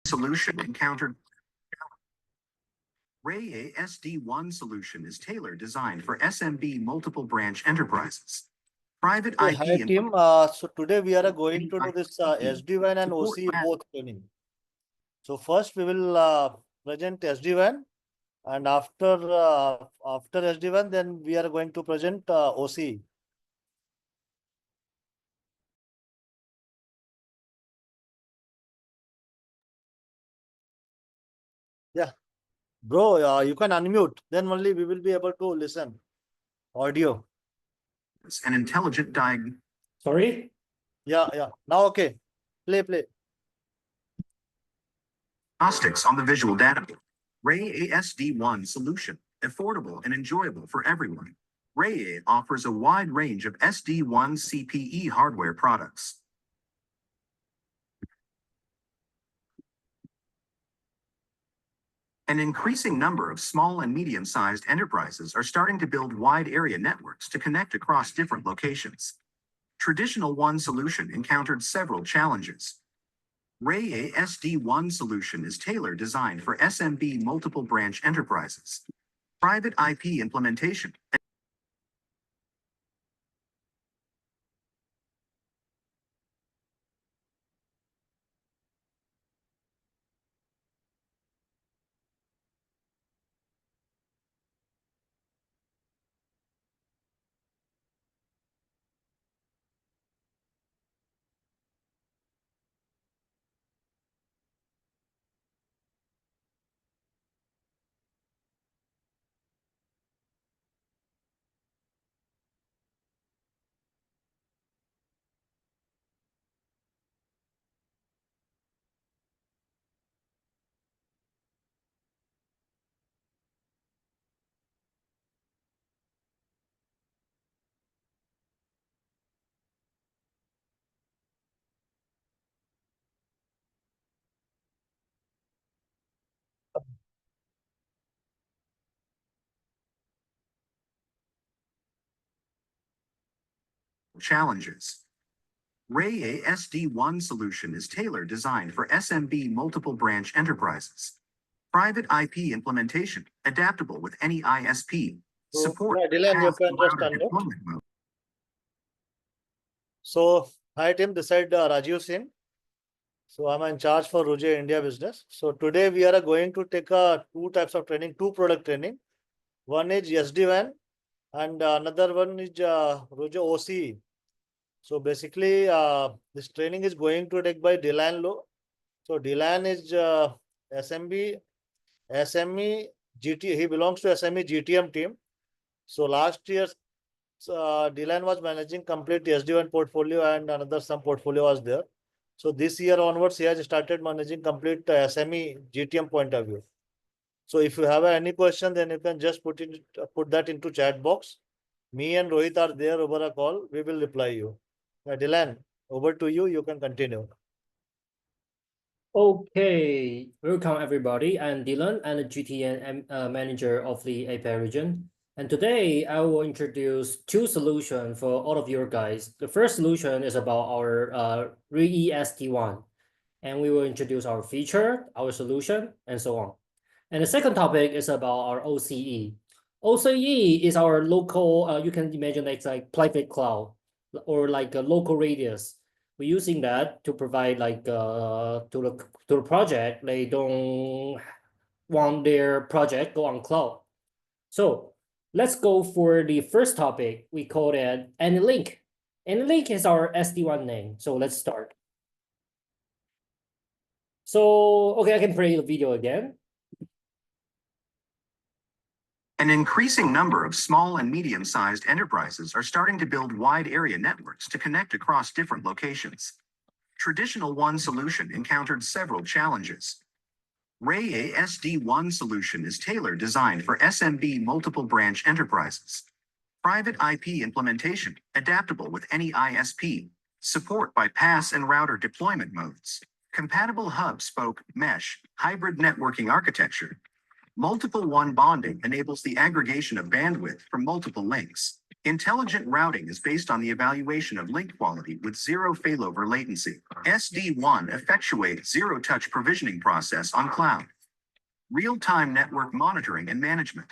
solution encountered. Ruijie SD1 solution is tailored designed for SMB multiple branch enterprises. Private So, IP. hi team. So today we are going to do this SD-WAN and OCE both training. So first we will present SD-WAN, and after SD-WAN, then we are going to present OCE. Yeah, bro, you can unmute. Then only we will be able to listen. Audio. An intelligent diagnosis. Sorry? Yeah. Now okay. Play. Diagnostics on the visual data. Ruijie SD1 solution, affordable and enjoyable for everyone. Ruijie offers a wide range of SD1 CPE hardware products. An increasing number of small and medium-sized enterprises are starting to build wide area networks to connect across different locations. Traditional one solution encountered several challenges. Ruijie SD1 solution is tailored designed for SMB multiple branch enterprises. Private IP implementation. Challenges. Ruijie SD1 solution is tailored designed for SMB multiple branch enterprises. Private IP implementation, adaptable with any ISP. Support. Yeah, Dylan, you can just unmute. So hi team, this side Rajiv Singh. So I'm in charge for Ruijie India business. So today we are going to take two types of training, two product training. One is SD-WAN and another one is Ruijie OCE. So basically this training is going to take by Dylan Low. So Dylan is SME, GT. He belongs to SME GTM team. So last year Dylan was managing complete SD-WAN portfolio and another some portfolio was there. So this year onwards, he has started managing complete SME GTM point of view. So if you have any question, then you can just put that into chat box. Me and Rohit are there over a call. We will reply you. Dylan, over to you. You can continue. Okay, welcome everybody. I'm Dylan. I'm the GTN manager of the APAC region. And today I will introduce two solutions for all of your guys. The first solution is about our Ruijie SD1. And we will introduce our feature, our solution, and so on. And the second topic is about our OCE. OCE is our local, you can imagine it's like private cloud or like a local radius. We're using that to provide like to the project. They don't want their project go on cloud. So let's go for the first topic. We call it AnyLink. AnyLink is our SD1 name. So let's start. So, okay, I can play the video again. An increasing number of small and medium-sized enterprises are starting to build wide area networks to connect across different locations. Traditional one solution encountered several challenges. Ruijie SD1 solution is tailored designed for SMB multiple branch enterprises. Private IP implementation, adaptable with any ISP. Support bypass and router deployment modes. Compatible hub-spoke, mesh, hybrid networking architecture. Multiple one bonding enables the aggregation of bandwidth from multiple links. Intelligent routing is based on the evaluation of link quality with zero failover latency. SD-WAN effectuates zero-touch provisioning process on cloud. Real-time network monitoring and management.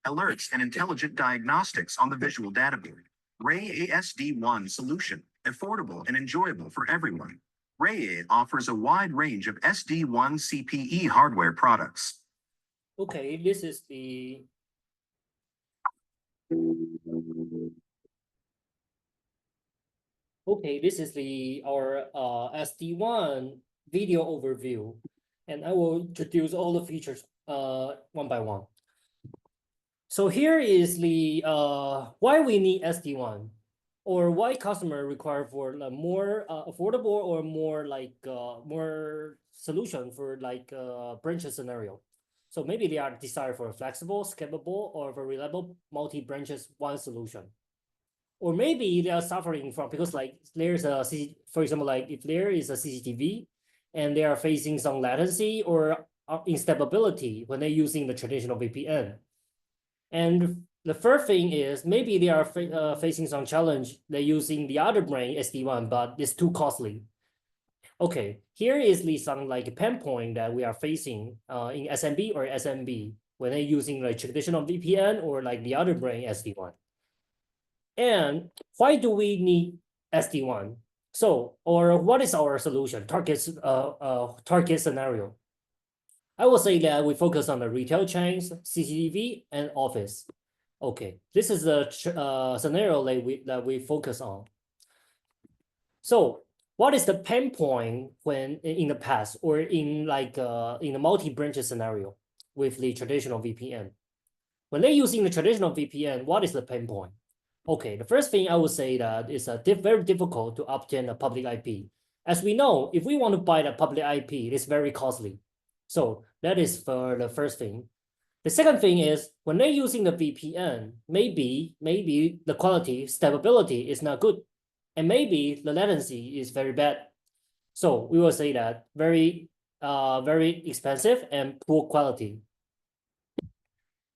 Alerts and intelligent diagnostics on the visual databoard. Ruijie SD-WAN solution, affordable and enjoyable for everyone. Ruijie offers a wide range of SD-WAN CPE hardware products. Okay, this is the our SD-WAN video overview, and I will introduce all the features one by one. So here is the why we need SD-WAN, or why customer require for a more affordable or more like more solution for like branch scenario. So maybe they are desire for a flexible, scalable, or a reliable multi-branches one solution. Or maybe they are suffering from, because like there's a, for example, like if there is a CCTV and they are facing some latency or instability when they're using the traditional VPN. And the third thing is maybe they are facing some challenge. They're using the other brand SD-WAN, but it's too costly. Okay, here is the some like pain point that we are facing in SMB or SMB when they're using like traditional VPN or like the other brand SD-WAN. And why do we need SD-WAN? So, or what is our solution, target scenario? I will say that we focus on the retail chains, CCTV, and office. Okay, this is the scenario that we focus on. So, what is the pain point when in the past or in like in a multi-branch scenario with the traditional VPN? When they're using the traditional VPN, what is the pain point? Okay, the first thing I would say that is very difficult to obtain a public IP. As we know, if we want to buy the public IP, it's very costly. So that is for the first thing. The second thing is when they're using the VPN, maybe the quality, stability is not good. And maybe the latency is very bad. So we will say that very expensive and poor quality.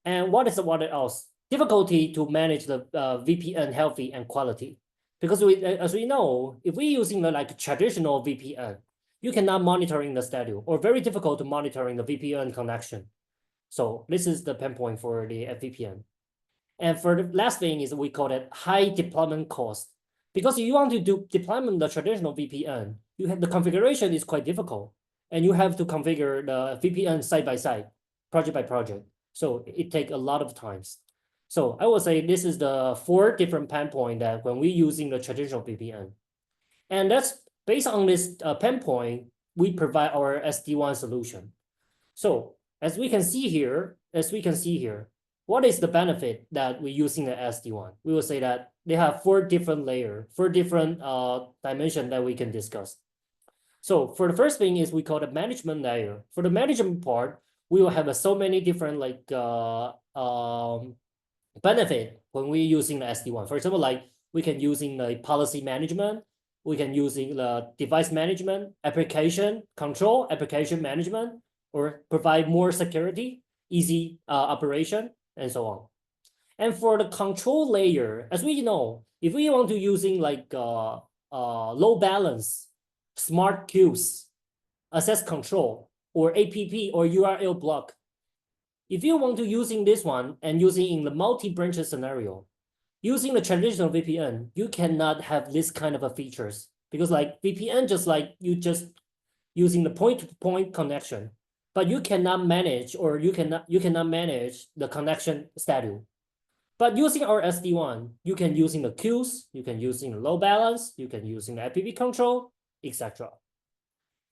And what else? Difficulty to manage the VPN healthy and quality. Because as we know, if we're using the like traditional VPN, you cannot monitoring the schedule or very difficult to monitoring the VPN connection. So this is the pain point for the VPN. And for the last thing is we call it high deployment cost. Because if you want to do deployment the traditional VPN, you have the configuration is quite difficult. And you have to configure the VPN side by side, project by project. So it takes a lot of times. So I would say this is the 4 different pain points that when we're using the traditional VPN. And that's based on this pain point, we provide our SD-WAN solution. So as we can see here, what is the benefit that we're using the SD-WAN? We will say that they have 4 different layers, 4 different dimensions that we can discuss. So for the first thing is we call the management layer. For the management part, we will have so many different like benefit when we're using the SD-WAN. For example, like we can using the policy management, we can using the device management, application control, application management, or provide more security, easy operation, and so on. And for the control layer, as we know, if we want to using like low balance, smart queues, access control, or APP or URL block, if you want to using this one and using in the multi-branch scenario, using the traditional VPN, you cannot have this kind of a features because like VPN just like you just using the point-to-point connection, but you cannot manage or you cannot manage the connection schedule. But using our SD-WAN, you can using the queues, you can using the load balance, you can using the APP control, etc.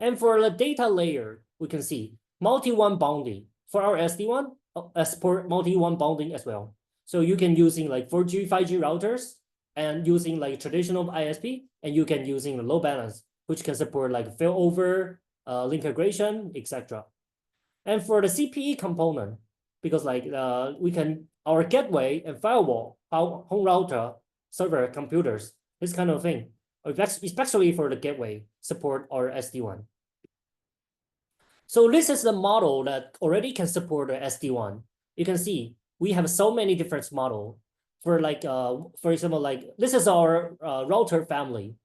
And for the data layer, we can see multi-WAN bounding. For our SD-WAN, support multi-WAN bounding as well. So you can using like 4G, 5G routers and using like traditional ISP, and you can using the load balance, which can support like failover, link aggregation, etc. And for the CPE component, because like we can our gateway and firewall, our home router, server, computers, this kind of thing, especially for the gateway, support our SD-WAN. So this is the model that already can support the SD-WAN. You can see we have so many different models. for like for example, like this is our router family.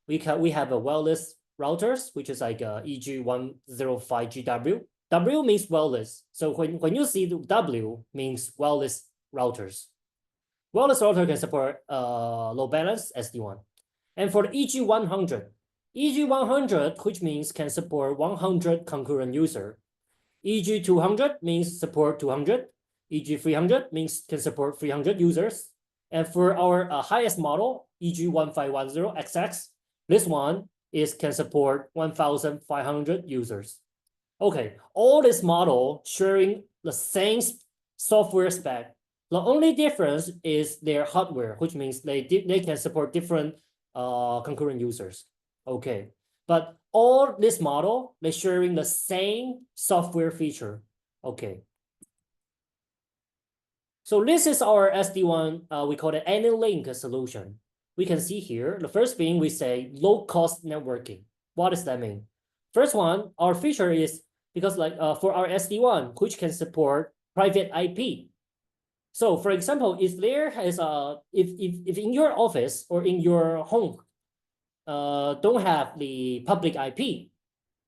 We have a wireless routers, which is like EG105GW. W means wireless. So when you see the W means wireless routers. Wireless router can support load balance SD1. And for the EG100, which means can support 100 concurrent user. EG200 means support 200. EG300 means can support 300 users. And for our highest model, EG1510XX, this one can support 1,500 users. Okay, all this model sharing the same software spec. The only difference is their hardware, which means they can support different concurrent users. Okay, but all this model, they're sharing the same software feature. Okay. So this is our SD1, we call it any-link solution. We can see here, the first thing we say low-cost networking. What does that mean? First one, our feature is because like for our SD1, which can support private IP. So for example, if there is if in your office or in your home don't have the public IP,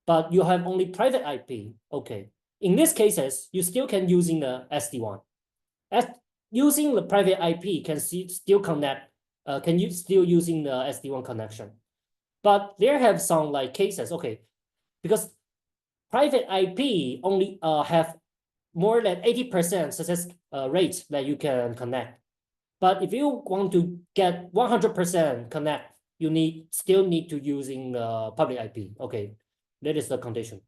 but you have only private IP, okay. In these cases, you still can using the SD1. Using the private IP can still connect, can you still using the SD1 connection. But there have some like cases, okay, because private IP only have more than 80% success rate that you can connect. But if you want to get 100% connect, you still need to using the public IP. Okay, that is the condition.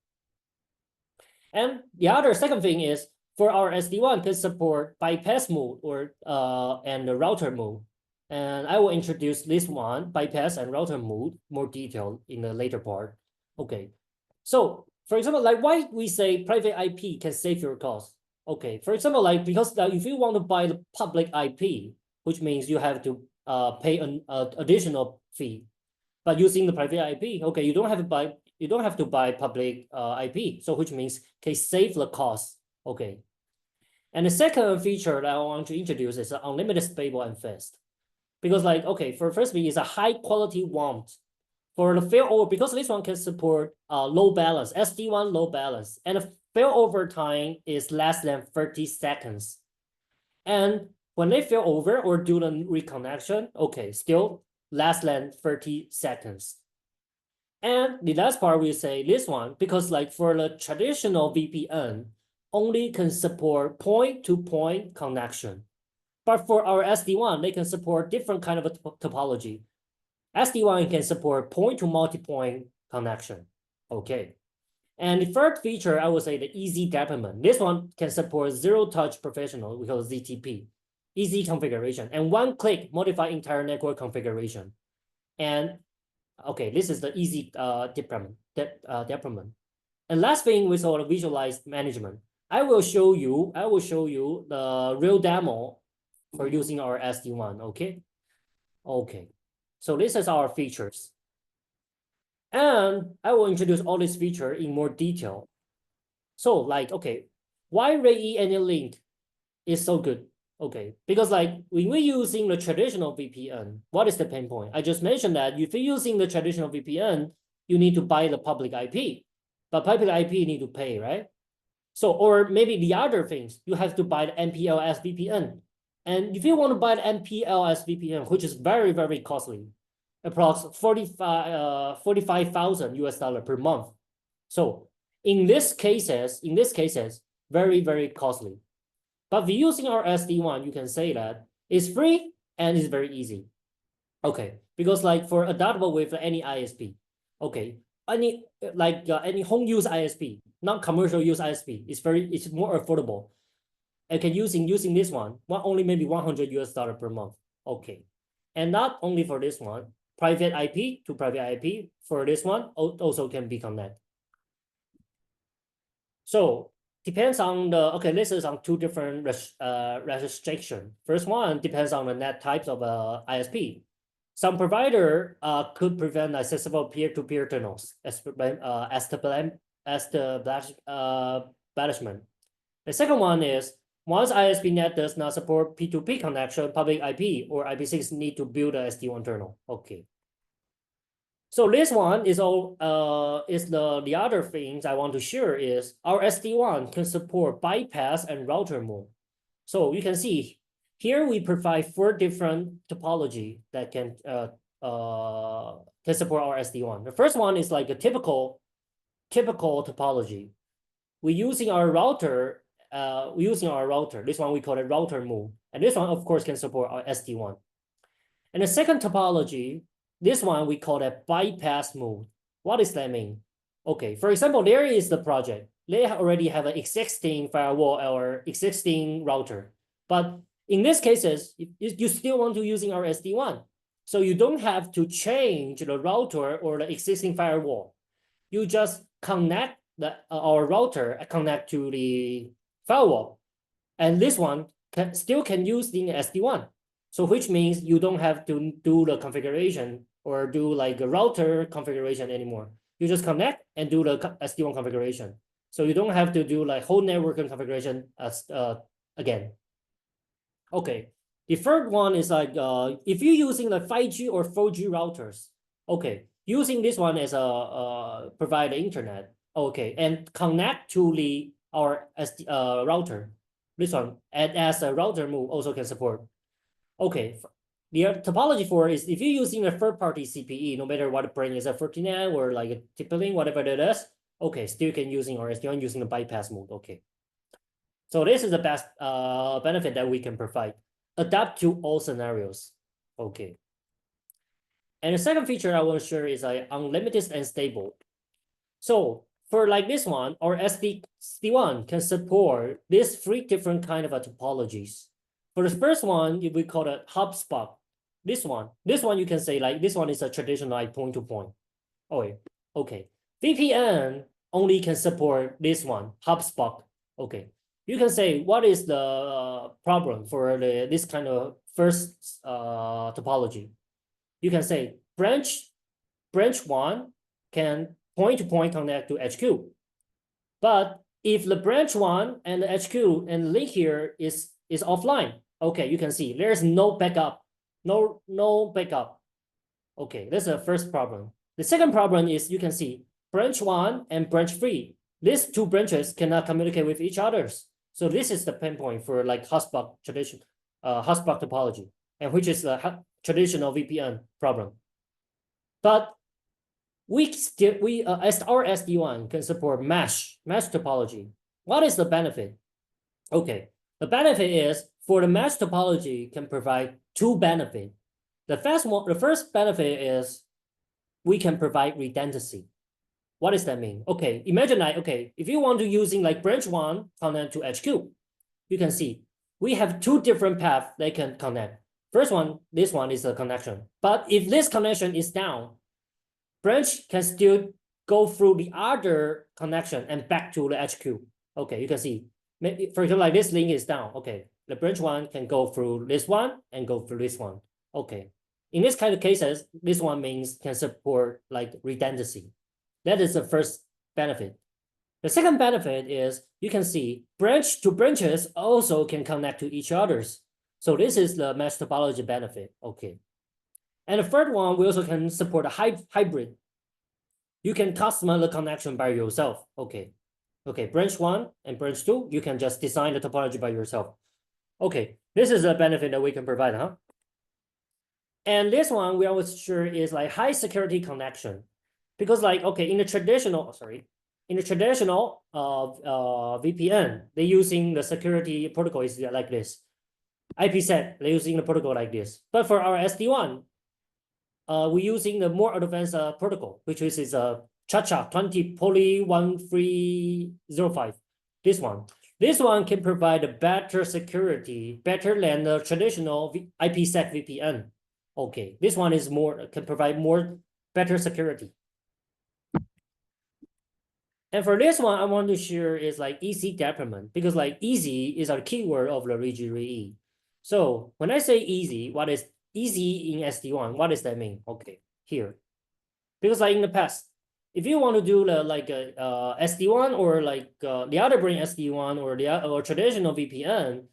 And the other second thing is for our SD1 can support bypass mode or and the router mode. And I will introduce this one, bypass and router mode, more detailed in the later part. Okay, so for example, like why we say private IP can save your cost. Okay, for example, like because if you want to buy the public IP, which means you have to pay an additional fee. But using the private IP, okay, you don't have to buy public IP, so which means can save the cost. Okay, and the second feature that I want to introduce is unlimited, stable, and fast. Because like okay, for first thing is a high quality warmth. For the failover, because this one can support low balance, SD1 low balance, and the failover time is less than 30 seconds. And when they fail over or do the reconnection, okay, still less than 30 seconds. And the last part we say this one, because like for the traditional VPN, only can support point-to-point connection. But for our SD1, they can support different kind of a topology. SD1 can support point-to-multipoint connection. Okay. And the third feature, I would say the easy deployment. This one can support zero-touch professional, we call it ZTP. Easy configuration. And one-click modify entire network configuration. And okay, this is the easy deployment. And last thing, we saw the visualized management. I will show you the real demo for using our SD1, okay? Okay. So this is our features. And I will introduce all these features in more detail. So like, okay, why RG-OCE any-link is so good? Okay, because like when we're using the traditional VPN, what is the pain point? I just mentioned that if you're using the traditional VPN, you need to buy the public IP, but public IP need to pay, right? So, or maybe the other things, you have to buy the MPLS VPN. And if you want to buy the MPLS VPN, which is very, very costly, approx 45,000 US dollar per month. So in these cases, very, very costly. But using our SD1, you can say that it's free and it's very easy. Okay, because like for adaptable with any ISP, okay, any home use ISP, not commercial use ISP, it's more affordable. I can using this one, only maybe 100 US dollar per month. Okay, and not only for this one, private IP to private IP for this one also can be connected. So depends on the, okay, this is on two different registration. First one depends on the net types of ISP. Some provider could prevent accessible peer-to-peer tunnels establishment. The second one is Once ISP.NET does not support P2P connection, public IP or IP6 need to build a SD1 terminal. Okay. So this one is all is the other things I want to share is our SD1 can support bypass and router mode. So you can see here we provide 4 different topology that can support our SD1. The first one is like a typical topology. We're using our router. This one we call it router mode, and this one of course can support our SD1. And the second topology, this one we call it bypass mode. What does that mean? Okay, for example, there is the project. They already have an existing firewall or existing router, but in these cases, you still want to using our SD1. So you don't have to change the router or the existing firewall. You just connect our router connect to the firewall, and this one still can use the SD1. So which means you don't have to do the configuration or do like a router configuration anymore. You just connect and do the SD1 configuration. So you don't have to do like whole network configuration again. Okay, the third one is like if you're using like 5G or 4G routers, okay, using this one as a provide the internet, okay, and connect to our router. This one and as a router move also can support. Okay, the topology for is if you're using a third-party CPE, no matter what brand is a Fortinet or like a TP-Link, whatever it is, okay, still can using or SD1 using the bypass mode. Okay, so this is the best benefit that we can provide. Adapt to all scenarios. Okay, and the second feature I want to share is like unlimited and stable. So for like this one, our SD1 can support these 3 different kind of topologies. For the first one, we call it HubSpot. This one you can say like this one is a traditional like point-to-point. Okay. VPN only can support this one, HubSpot. Okay. You can say what is the problem for this kind of first topology. You can say branch 1 can point-to-point connect to HQ. But if the branch 1 and the HQ and link here is offline, okay, you can see there's no backup, no backup. Okay, that's the first problem. The second problem is you can see branch 1 and branch 3. These 2 branches cannot communicate with each other. So this is the pain point for like hotspot tradition, hotspot topology, and which is the traditional VPN problem. But as our SD1 can support mesh topology. What is the benefit? Okay, the benefit is for the mesh topology can provide 2 benefits. The first benefit is we can provide redundancy. What does that mean? Okay, imagine like, okay, if you want to using like branch 1 connect to HQ, you can see we have 2 different paths they can connect. First one, this one is a connection. But if this connection is down, branch can still go through the other connection and back to the HQ. Okay, you can see, maybe for example, like this link is down. Okay, the branch 1 can go through this one and go through this one. Okay, in this kind of cases, this one means can support like redundancy. That is the first benefit. The second benefit is you can see branch to branches also can connect to each others. So this is the mesh topology benefit. Okay. And the third one, we also can support a hybrid. You can customize the connection by yourself. Okay. Okay, branch 1 and branch 2, you can just design the topology by yourself. Okay, this is a benefit that we can provide, huh? And this one we always sure is like high security connection. Because like, okay, in the traditional VPN, they're using the security protocol is like this. IPsec, they're using the protocol like this. But for our SD1, we're using the more advanced protocol, which is a Cha-Cha 20 poly 1305. This one can provide a better security, better than the traditional IPsec VPN. Okay, this one is can provide better security. And for this one, I want to share is like easy deployment, because like easy is our keyword of the RG-OCE. So when I say easy, what is easy in SD1? What does that mean? Okay, here. Because like in the past, if you want to do like a SD-WAN or like the other brain SD-WAN or or traditional VPN,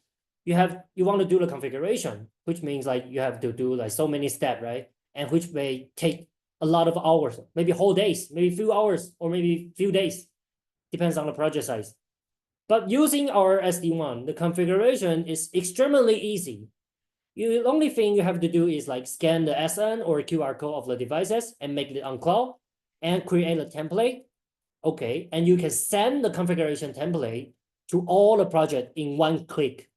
you want to do the configuration, which means like you have to do like so many steps, right? And which may take a lot of hours, maybe whole days, maybe few hours, or maybe few days, depends on the project size. But using our SD-WAN, the configuration is extremely easy. The only thing you have to do is like scan the SN or QR code of the devices and make it on cloud and create a template. Okay, and you can send the configuration template to all the project in one click.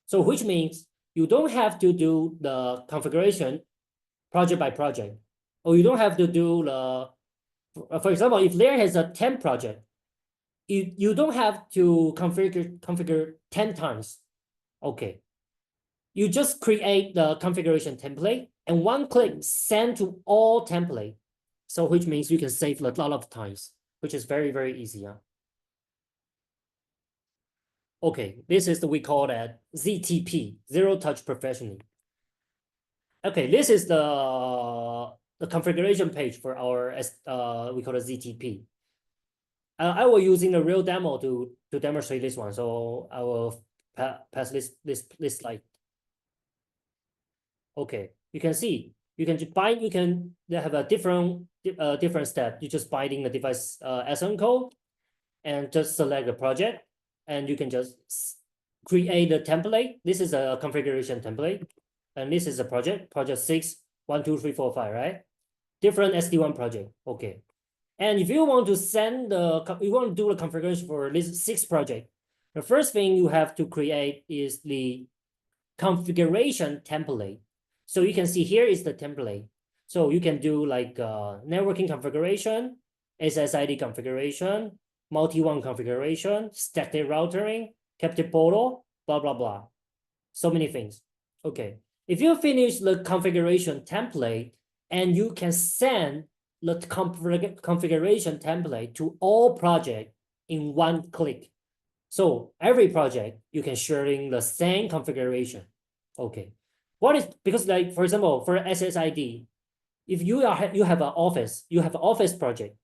So which means you don't have to do the configuration project by project, or you don't have to do the, for example, if there is a 10 project, you don't have to configure 10 times. Okay. You just create the configuration template and one click send to all template. So which means you can save a lot of times, which is very, very easy. Huh? Okay, this is we call that ZTP, Zero Touch Professional. Okay, this is the configuration page for our we call it ZTP. I will using a real demo to demonstrate this one. So I will pass this slide. Okay, you can see you can bind. You can have a different step. You just binding the device SN code, and just select the project, and you can just create a template. This is a configuration template, and this is a project 61234 right? Different SD-WAN project. Okay, and if you want to you want to do the configuration for this 6 project, the first thing you have to create is the configuration template. So you can see here is the template. So you can do like networking configuration, SSID configuration, multi-WAN configuration, static routering, captive portal, blah, blah, blah. So many things. Okay. If you finish the configuration template and you can send the configuration template to all projects in one click. So every project, you can sharing the same configuration. Okay. Because like, for example, for SSID, if you have an office project,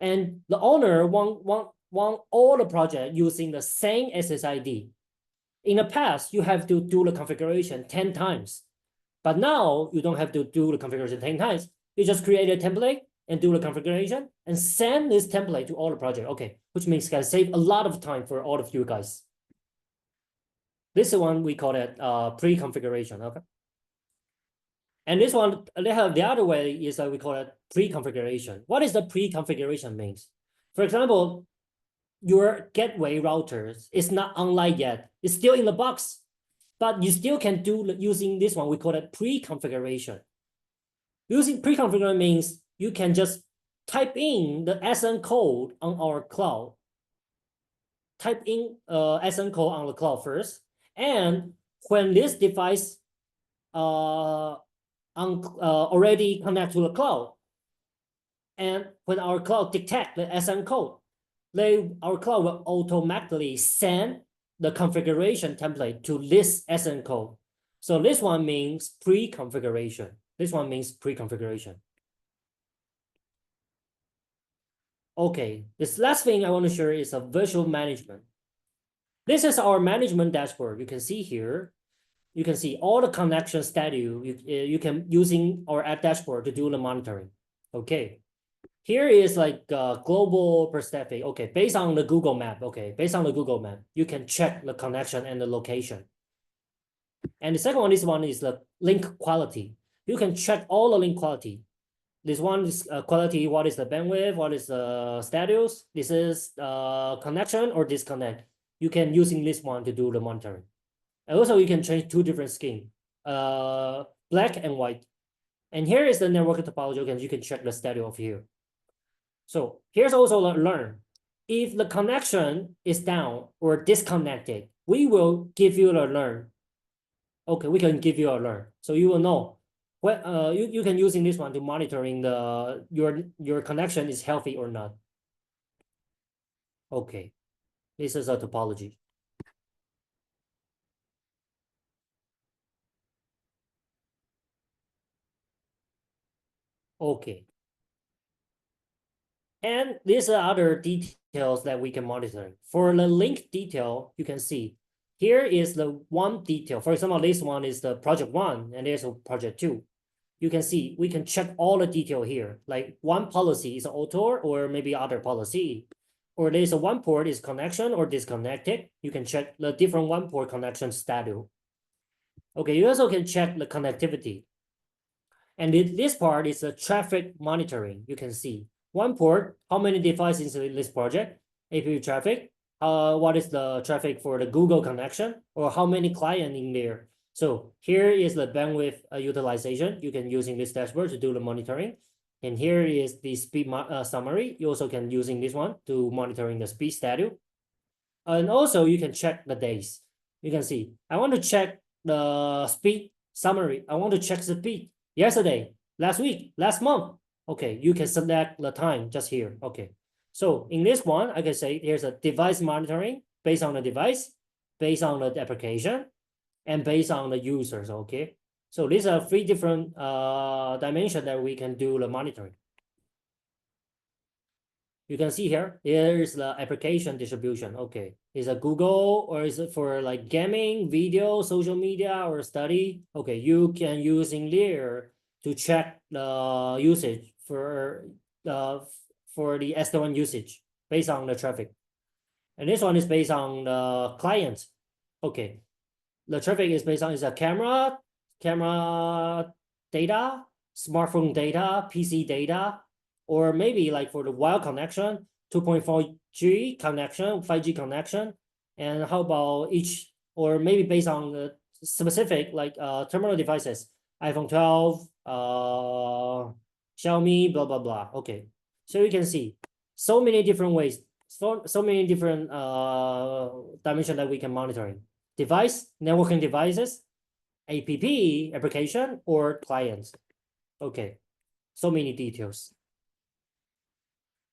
and the owner want all the project using the same SSID. In the past, you have to do the configuration 10 times. But now you don't have to do the configuration 10 times. You just create a template and do the configuration and send this template to all the project. Okay, which means can save a lot of time for all of you guys. This one we call it pre-configuration. Okay. And this one, they have the other way is we call it pre-configuration. What is the pre-configuration means? For example, your gateway routers is not online yet. It's still in the box, but you still can do using this one. We call it pre-configuration. Using pre-configuration means you can just type in the SN code on our cloud. Type in SN code on the cloud first. And when this device already connect to the cloud, and when our cloud detect the SN code, our cloud will automatically send the configuration template to this SN code. So this one means pre-configuration. This one means pre-configuration. Okay, this last thing I want to share is a visual management. This is our management dashboard. You can see here. You can see all the connection status you can using our app dashboard to do the monitoring. Okay. Here is like global perspective. Okay, based on the Google map. Okay, based on the Google map, you can check the connection and the location. And the second one, this one is the link quality. You can check all the link quality. This one is quality. What is the bandwidth? What is the status? This is connection or disconnect. You can using this one to do the monitoring. And also you can change 2 different skin, black and white. And here is the network topology, and you can check the status of here. So here's also learn. If the connection is down or disconnected, we will give you a learn. Okay, we can give you a learn. So you will know what you can using this one to monitoring your connection is healthy or not. Okay, this is a topology. Okay. And these are other details that we can monitor. For the link detail, you can see here is the one detail. For example, this one is the project 1 and there's a project 2. You can see we can check all the detail here. Like one policy is auto or maybe other policy. Or there's a one port is connection or disconnected. You can check the different one port connection status. Okay, you also can check the connectivity. And this part is the traffic monitoring. You can see one port, how many devices in this project, APU traffic, what is the traffic for the Google connection, or how many clients in there. So here is the bandwidth utilization. You can using this dashboard to do the monitoring. And here is the speed summary. You also can using this one to monitoring the speed status. And also you can check the days. You can see, I want to check the speed summary. I want to check the speed yesterday, last week, last month. Okay, you can select the time just here. Okay, so in this one, I can say here's a device monitoring based on the device, based on the application, and based on the users. Okay, so these are 3 different dimensions that we can do the monitoring. You can see here is the application distribution. Okay, is it Google or is it for like gaming, video, social media, or study? Okay, you can use in there to check the usage for the SD1 usage based on the traffic. And this one is based on the client. Okay, the traffic is based on is a camera data, smartphone data, PC data, or maybe like for the wired connection, 2.4G connection, 5G connection, and how about each, or maybe based on the specific like terminal devices, iPhone 12, Xiaomi, blah, blah, blah. Okay, so you can see so many different ways, so many different dimensions that we can monitoring. Device, networking devices, app, application, or clients. Okay, so many details.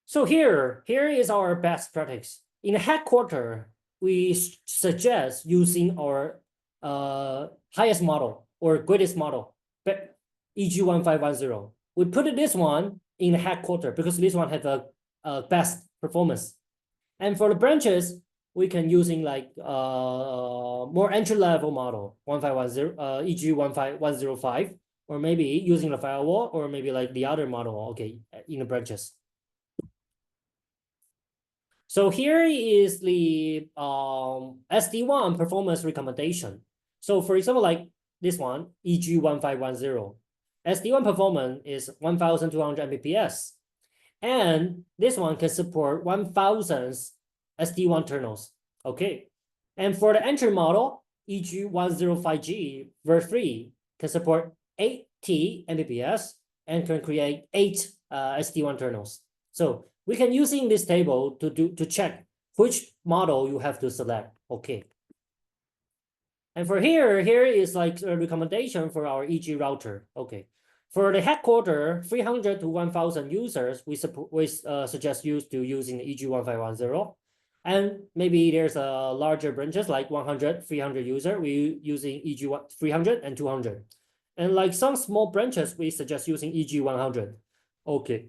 So here is our best practice. In the headquarters, we suggest using our highest model or greatest model, EG1510. We put this one in the headquarters because this one has a best performance. And for the branches, we can using like more entry-level model, 1510, EG15105, or maybe using the firewall, or maybe like the other model, okay, in the branches. So here is the SD1 performance recommendation. So for example, like this one, EG1510, SD1 performance is 1200 Mbps. And this one can support 1000 SD1 terminals. Okay. And for the entry model, EG105G version 3 can support 80 Mbps and can create 8 SD1 terminals. So we can using this table to check which model you have to select. Okay. And for here is like a recommendation for our EG router. Okay. For the headquarter, 300 to 1000 users, we suggest using the EG1510. And maybe there's a larger branches like 100, 300 user, we using EG300 and 200. And like some small branches, we suggest using EG100. Okay.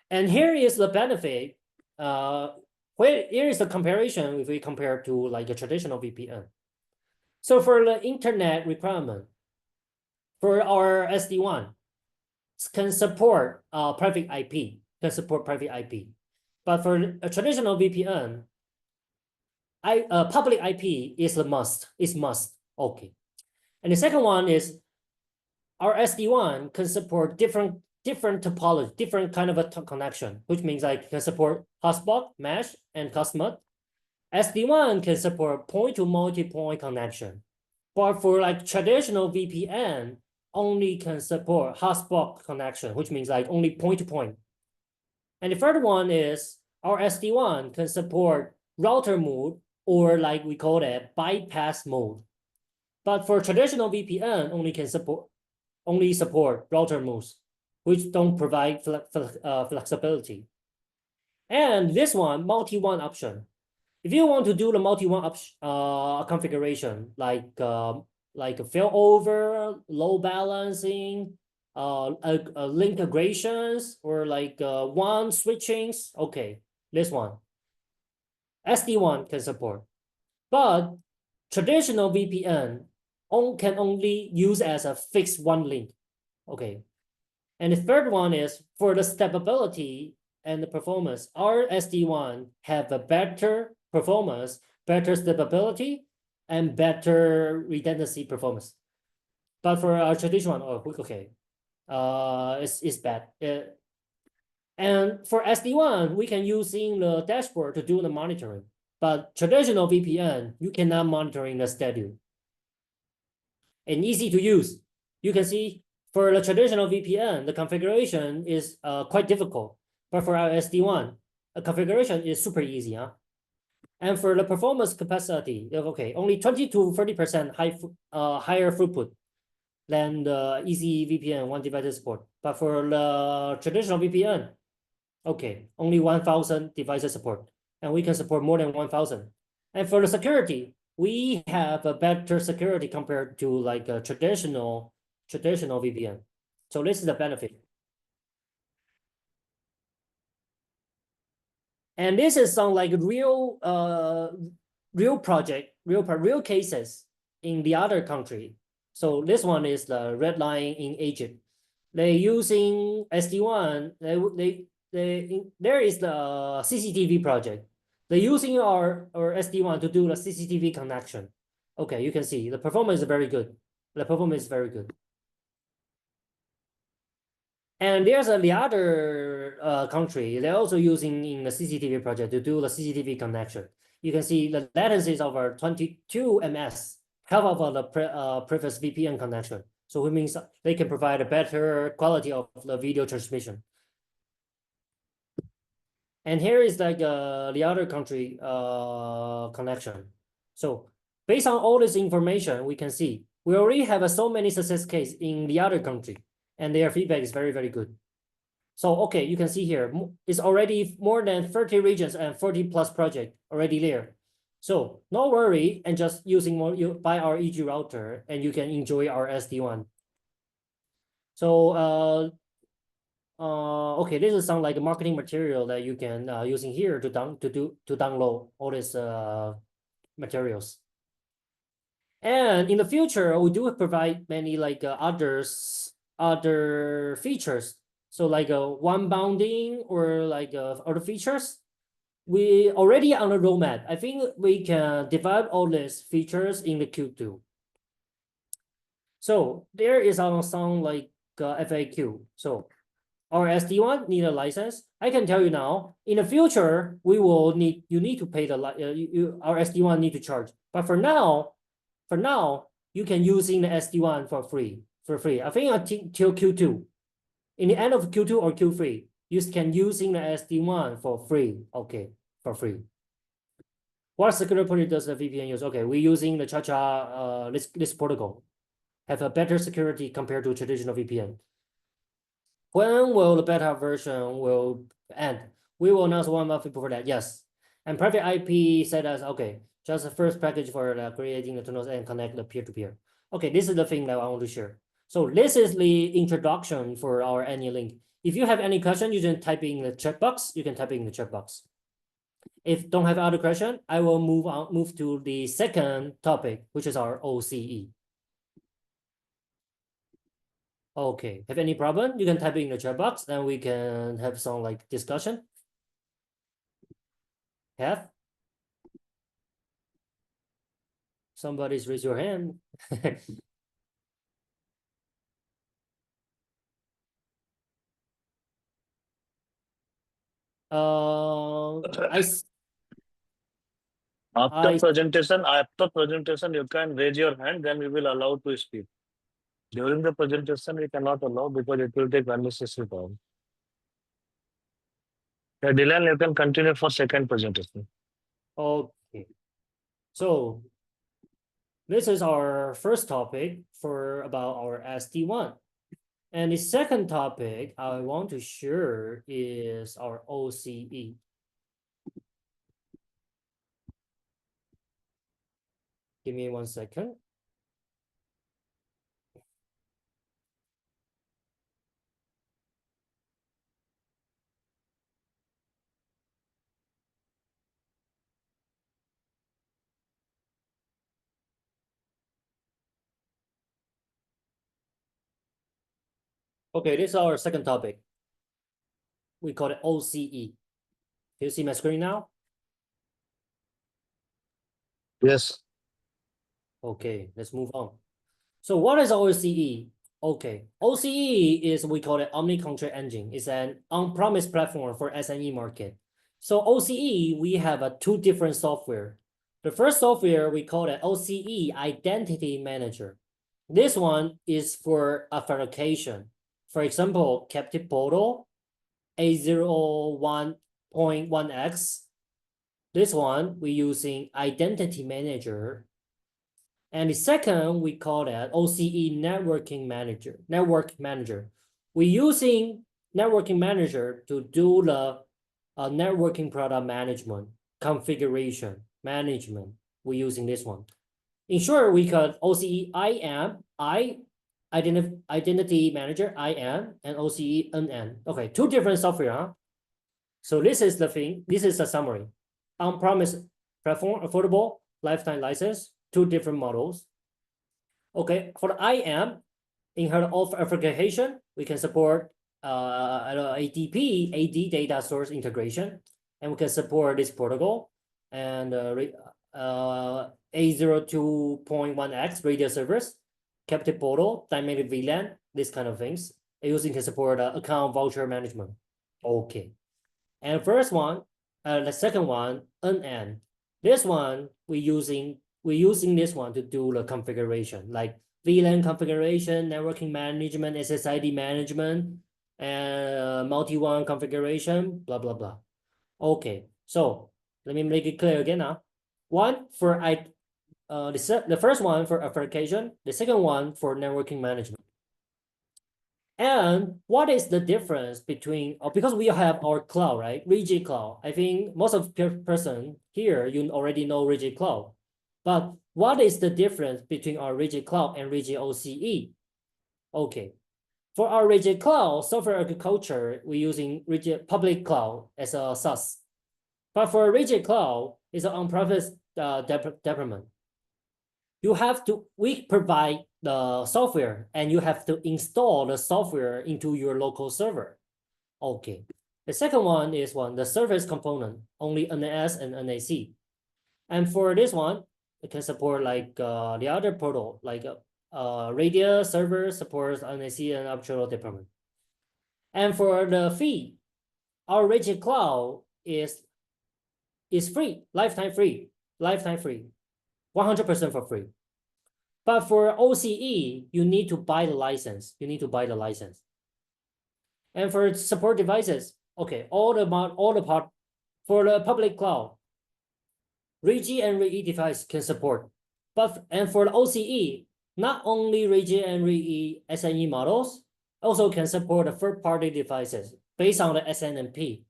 And here is the benefit. Here is the comparison if we compare to like a traditional VPN. So for the internet requirement, for our SD1, can support private IP, But for a traditional VPN, public IP is a must, okay. And the second one is our SD1 can support different topology, different kind of a connection, which means like can support hotspot, mesh, and custom. SD1 can support point to multi-point connection, but for like traditional VPN, only can support hotspot connection, which means like only point to point. And the third one is our SD1 can support router mode, or like we call it bypass mode. But for traditional VPN, only support router modes, which don't provide flexibility. And this one, multi-one option. If you want to do the multi-one configuration, like a failover, load balancing, link integrations or like WAN switchings. Okay, this one. SD-WAN can support, but traditional VPN can only use as a fixed one link. Okay, and the third one is for the stability and the performance. Our SD-WAN have a better performance, better stability, and better redundancy performance. But for our traditional one, oh, okay, it's bad. And for SD-WAN, we can use in the dashboard to do the monitoring. But traditional VPN, you cannot monitoring the schedule. And easy to use. You can see for the traditional VPN, the configuration is quite difficult. But for our SD-WAN, the configuration is super easy. Huh? And for the performance capacity, okay, only 20 to 30% higher throughput than the easy VPN one device support. But for the traditional VPN, okay, only 1,000 devices support, and we can support more than 1,000. And for the security, we have a better security compared to like a traditional VPN. So this is the benefit. And this is some like real project, real cases in the other country. So this one is the red line in Egypt. They using SD-WAN. There is the CCTV project. They're using our SD-WAN to do the CCTV connection. Okay, you can see the performance is very good. The performance is very good. And there's the other country, they're also using in the CCTV project to do the CCTV connection. You can see the latency is over 22 ms, half of the previous VPN connection. So it means they can provide a better quality of the video transmission. And here is like the other country connection. So based on all this information, we can see we already have so many success cases in the other country, and their feedback is very, very good. So, okay, you can see here, it's already more than 30 regions and 40 plus projects already there. So no worry, and just using more, you buy our EG router and you can enjoy our SD-WAN. So, okay, this is some like marketing material that you can using here to download all these materials. And in the future, we do provide many like other features. So like one bounding or like other features. We already on the roadmap. I think we can develop all these features in the Q2. So there is some like FAQ. So our SD-WAN need a license. I can tell you now, in the future, you need to pay our SD-WAN need to charge. But for now, you can use in the SD-WAN for free. I think until Q2. In the end of Q2 or Q3, you can use in the SD-WAN for free. Okay, for free. What security does the VPN use? Okay, we're using the Cha-Cha this protocol. Have a better security compared to traditional VPN. When will the beta version will end? We will announce 1 month before that. Yes. And private IP said as okay, just the first package for creating the tunnels and connect the peer-to-peer. Okay, this is the thing that I want to share. So this is the introduction for our any link. If you have any question, you can type in the chat box. You can type in the chat box. If don't have other question, I will move to the second topic, which is our OCE. Okay, have any problem? You can type in the chat box, and we can have some like discussion. Have? Somebody's raise your hand. After presentation, you can raise your hand, then we will allow to speak. During the presentation, we cannot allow because it will take unnecessary time. Yeah, Dylan, you can continue for second presentation. Okay. So this is our first topic for about our SD-WAN. And the second topic I want to share is our OCE. Give me 1 second. Okay, this is our second topic. We call it OCE. Can you see my screen now? Yes. Okay, let's move on. So what is OCE? Okay, OCE is, we call it Omni-Control Engine. It's an on-premise platform for SME market. So OCE, we have two different software. The first software, we call it OCE Identity Manager. This one is for authentication. For example, captive portal, A01.1x. This one, we're using Identity Manager. And the second, we call that OCE Network Manager. We're using Networking Manager to do the networking product management, configuration, management. We're using this one. In short, we call OCE Identity Manager, IAM, and OCE NN. Okay, two different software, huh? So this is the thing, this is the summary. On-premise platform, affordable, lifetime license, two different models. Okay, for the IAM, in her authentication, we can support ADP, AD data source integration, and we can support this protocol and A02.1x radio servers, captive portal, dynamic VLAN, this kind of things. It also can support account voucher management. Okay, and first one, the second one, NN. This one we're using this one to do the configuration, like VLAN configuration, networking management, SSID management, and multi-one configuration, blah, blah, blah. Okay, so let me make it clear again now. One for the first one for authentication, the second one for networking management. And what is the difference between, because we have our cloud, right? Ruijie cloud. I think most of person here, you already know Ruijie cloud. But what is the difference between our Ruijie cloud and RG-OCE? Okay, for our Ruijie cloud software architecture, we're using Ruijie public cloud as a SaaS. But for Ruijie cloud, it's an on-premise deployment. We provide the software and you have to install the software into your local server. Okay. The second one is the service component, only NAS and NAC. And for this one, it can support like the other portal, like radio server supports NAC and upload deployment. And for the fee, our Ruijie cloud is free, lifetime free, 100% for free. But for OCE, you need to buy the license. And for support devices, okay, all the part for the public cloud, Ruijie and Ruijie device can support. And for the OCE, not only Ruijie and Ruijie SNE models, also can support the third-party devices based on the SNMP.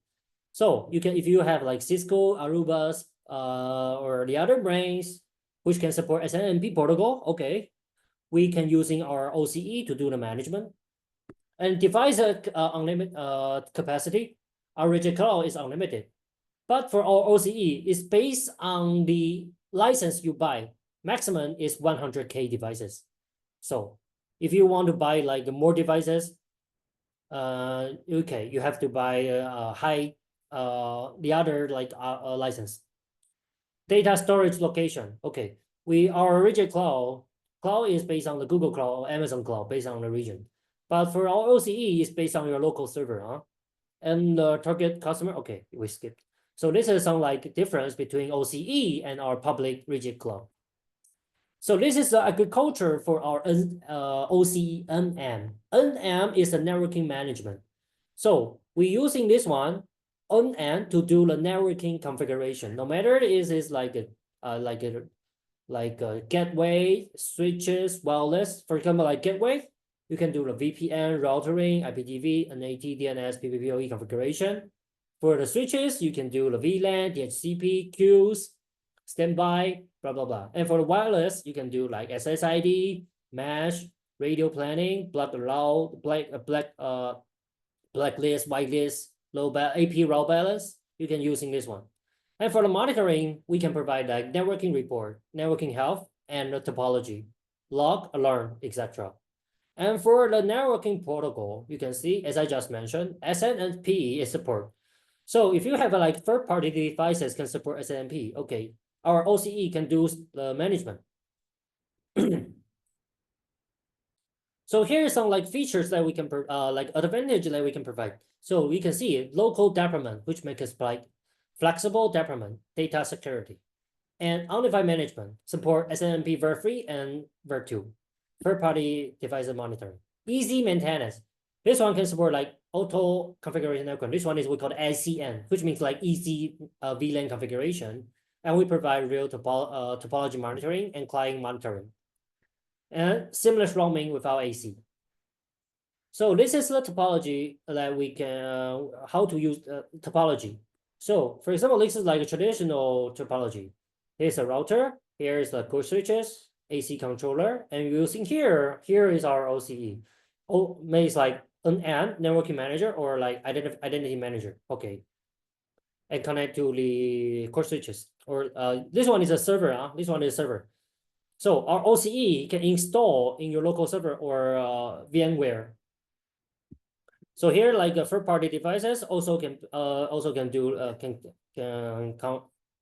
So you can, if you have like Cisco, Arubas, or the other brands, which can support SNMP protocol, okay, we can using our OCE to do the management. And device unlimited capacity, our Ruijie cloud is unlimited. But for our OCE, it's based on the license you buy. Maximum is 100K devices. So if you want to buy like more devices, okay, you have to buy a high, the other like license. Data storage location. Okay, our Ruijie cloud is based on the Google Cloud or Amazon Cloud based on the region. But for our OCE, it's based on your local server, huh? And the target customer, okay, we skipped. So this is some like difference between OCE and our public Ruijie cloud. So this is the agriculture for our OCE NM. NM is the networking management. So we're using this one NM to do the networking configuration. No matter it is like a gateway, switches, wireless. For example, like gateway, you can do the VPN, routering, IPTV, NAT, DNS, PPPoE configuration. For the switches, you can do the VLAN, DHCP, queues, standby, blah, blah, blah. And for the wireless, you can do like SSID, mesh, radio planning, blacklist, whitelist, AP route balance. You can using this one. And for the monitoring, we can provide like networking report, networking health, and the topology, log, alarm, etc. And for the networking protocol, you can see, as I just mentioned, SNMP is support. So if you have like third-party devices can support SNMP, okay, our OCE can do the management. So here are some like features that we can like advantage that we can provide. So we can see local deployment, which makes us like flexible deployment, data security, and undefined management, support SNMP ver3 and ver2, third-party device monitoring, easy maintenance. This one can support like auto configuration network. This one is we call ACN, which means like easy VLAN configuration, and we provide real topology monitoring and client monitoring, and seamless roaming without AC. So this is the topology that we can how to use topology. So for example, this is like a traditional topology. Here's a router, here's the core switches, AC controller, and using here is our OCE. Oh, maybe it's like an networking manager or like identity manager. Okay. And connect to the core switches. Or this one is a server, this one is a server. So our OCE can install in your local server or VMware. So here, like third-party devices also can do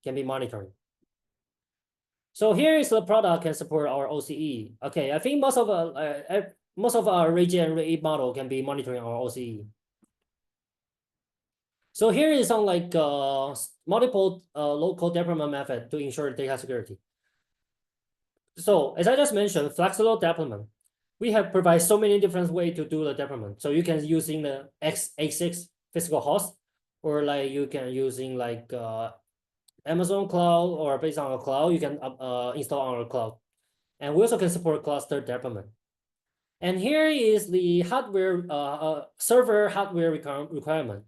can be monitored. So here is the product can support our OCE. Okay, I think most of our Ruijie and Ruijie model can be monitoring our OCE. So here is some like multiple local deployment method to ensure data security. So as I just mentioned, flexible deployment. We have provided so many different ways to do the deployment. So you can using the x86 physical host, or like you can using like Amazon cloud, or based on a cloud, you can install on our cloud. And we also can support cluster deployment. And here is the hardware server hardware requirement.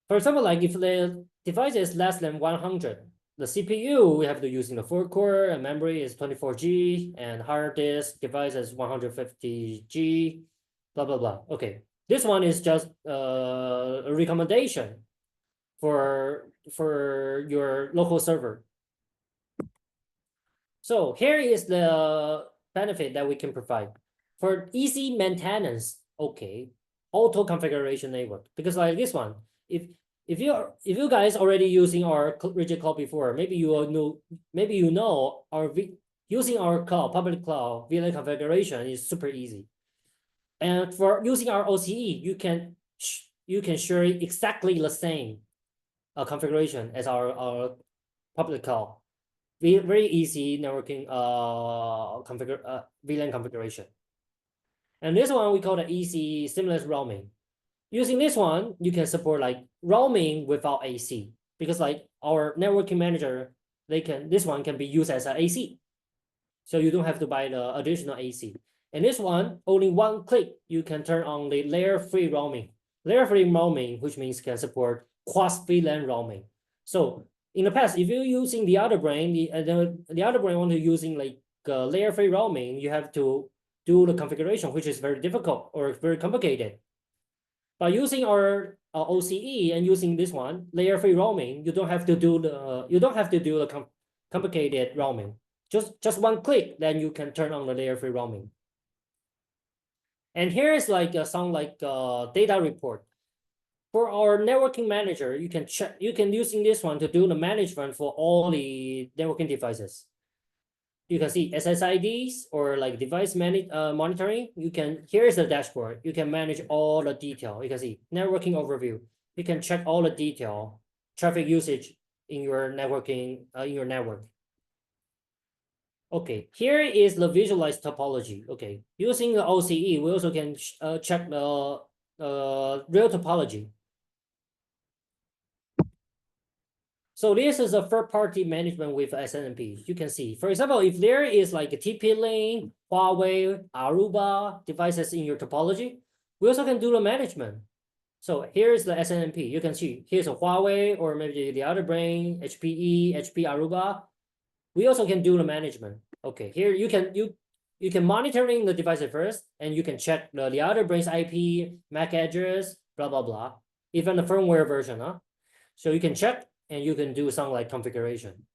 For example, like if the device is less than 100, the CPU we have to use in the 4-core, and memory is 24G, and hard disk device is 150G, blah blah blah. Okay, this one is just a recommendation for your local server. So here is the benefit that we can provide for easy maintenance. Okay, auto configuration network, because like this one, if you guys already using our Ruijie cloud before, maybe you know our using our cloud, public cloud VLAN configuration is super easy. And for using our OCE, you can share exactly the same configuration as our public cloud. Very easy networking VLAN configuration. And this one we call the easy seamless roaming. Using this one, you can support like roaming without AC, because like our networking manager, this one can be used as an AC. So you don't have to buy the additional AC. And this one, only one click, you can turn on the layer-free roaming. Layer-free roaming, which means can support cross VLAN roaming. So in the past, if you're using the other brain, the other brain want to using like layer-free roaming, you have to do the configuration, which is very difficult or very complicated. By using our OCE and using this one, layer-free roaming, you don't have to do the complicated roaming. Just one click, then you can turn on the layer-free roaming. And here is like some like data report. For our networking manager, you can using this one to do the management for all the networking devices. You can see SSIDs or like device monitoring. Here is the dashboard. You can manage all the detail. You can see networking overview. You can check all the detail, traffic usage in your networking, in your network. Okay, here is the visualized topology. Okay, using the OCE, we also can check the real topology. So this is a third-party management with SNMP. You can see, for example, if there is like a TP-Link, Huawei, Aruba devices in your topology, we also can do the management. So here is the SNMP. You can see here's a Huawei or maybe the other brand, HPE, HP Aruba. We also can do the management. Okay, here you can monitoring the device first, and you can check the other brand's IP, MAC address, blah blah blah, even the firmware version, huh? So you can check. And you can do some like configuration.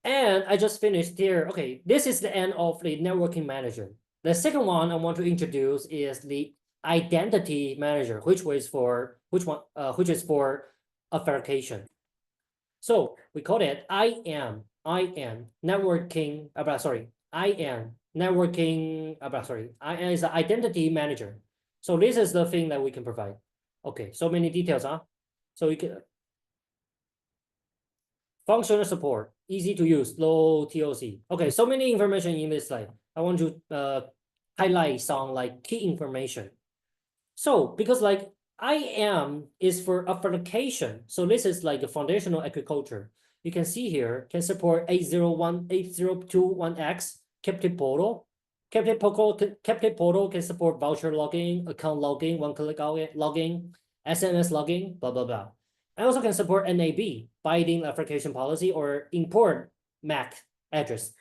And I just finished here. Okay, this is the end of the networking manager. The second one I want to introduce is the identity manager, which is for authentication. So we call it IAM networking. IAM networking. IAM is the identity manager. So this is the thing that we can provide. Okay, so many details, huh? So we can functional support, easy to use, low TOC. Okay, so many information in this slide. I want to highlight some like key information. So because like IAM is for authentication, so this is like a foundational agriculture. You can see here can support 8018021X captive portal. Captive portal can support voucher logging, account logging, one-click logging, SMS logging, blah blah blah. I also can support NAB, binding authentication policy, or import MAC address.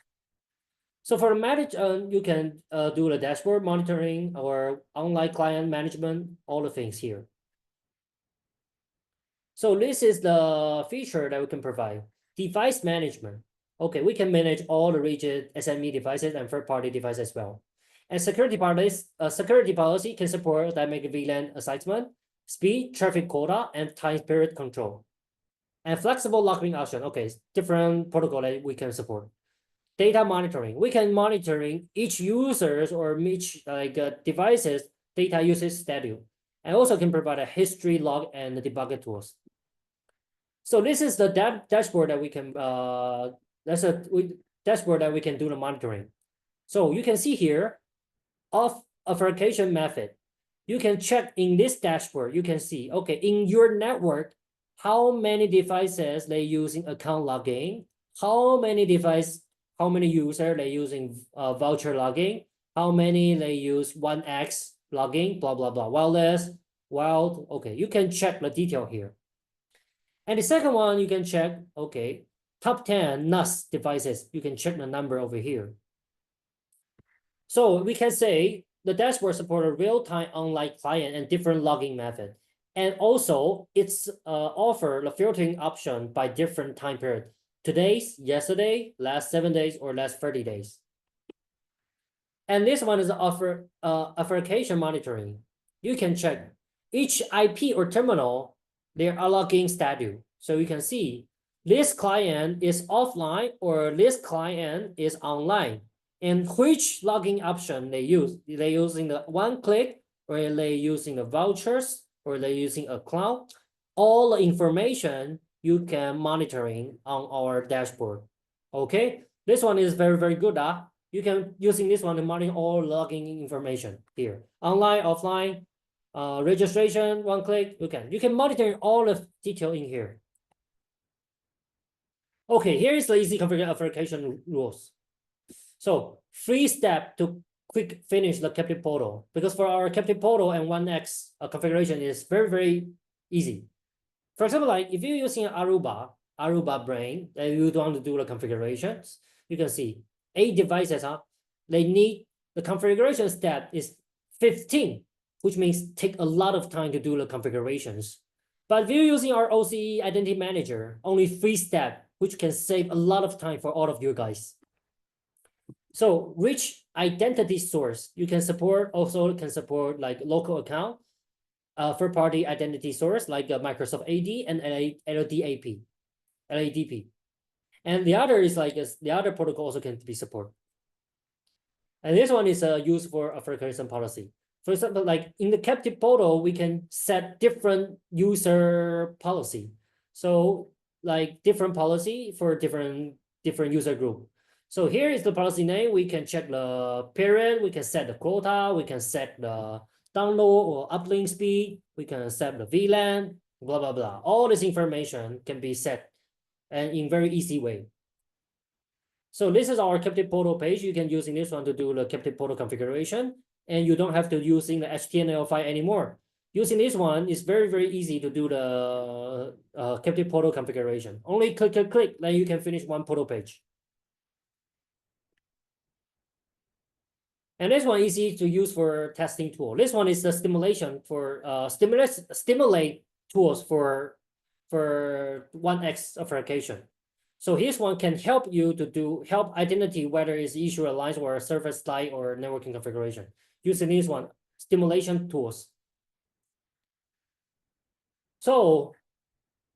So for the manage, you can do the dashboard monitoring or online client management, all the things here. So this is the feature that we can provide. Device management. Okay, we can manage all the rigid SME devices and third-party devices as well. And security policy can support dynamic VLAN assignment, speed, traffic quota, and time period control. And flexible logging option. Okay, different protocol that we can support. Data monitoring. We can monitoring each users or each devices data usage schedule, and also can provide a history log and the debugger tools. So this is the dashboard that we can dashboard that we can do the monitoring. So you can see here of authentication method. You can check in this dashboard. You can see, okay, in your network, how many devices they using account logging, how many users they using voucher logging, how many they use 1X logging, blah blah blah. Okay, you can check the detail here. And the second one, you can check, okay, top 10 NAS devices. You can check the number over here. So we can say the dashboard support a real-time online client and different logging method. And also it's offer the filtering option by different time period. Today's, yesterday, last 7 days, or last 30 days. And this one is authentication monitoring. You can check each IP or terminal, their logging status. So you can see this client is offline or this client is online. And which logging option they use. They're using the one-click, or they're using the vouchers, or they're using a cloud. All the information you can monitoring on our dashboard. Okay, this one is very, very good. You can using this one to monitor all logging information here. Online, offline, registration, one click, you can monitor all the detail in here. Okay, here is the easy configuration authentication rules. So 3 steps to quick finish the captive portal, because for our captive portal and 1X configuration is very, very easy. For example, like if you're using Aruba brain, and you don't want to do the configurations, you can see 8 devices, they need the configuration step is 15, which means take a lot of time to do the configurations. But if you're using our OCE identity manager, only 3 steps, which can save a lot of time for all of you guys. So rich identity source, you can support, also can support like local account, third-party identity source like Microsoft AD and LADP. And the other is like the other protocol also can be supported. And this one is used for authentication policy. For example, like in the captive portal, we can set different user policy. So like different policy for different user group. So here is the policy name. We can check the period. We can set the quota. We can set the download or uplink speed. We can set the VLAN, blah, blah, blah. All this information can be set and in very easy way. So this is our captive portal page. You can use in this one to do the captive portal configuration, and you don't have to using the HTML file anymore. Using this one is very, very easy to do the captive portal configuration. Only click, then you can finish one portal page. And this one is easy to use for testing tool. This one is the stimulation for stimulate tools for 1X authentication. So this one can help you to help identity whether it's issue alliance or server side or networking configuration. Using this one, stimulation tools. So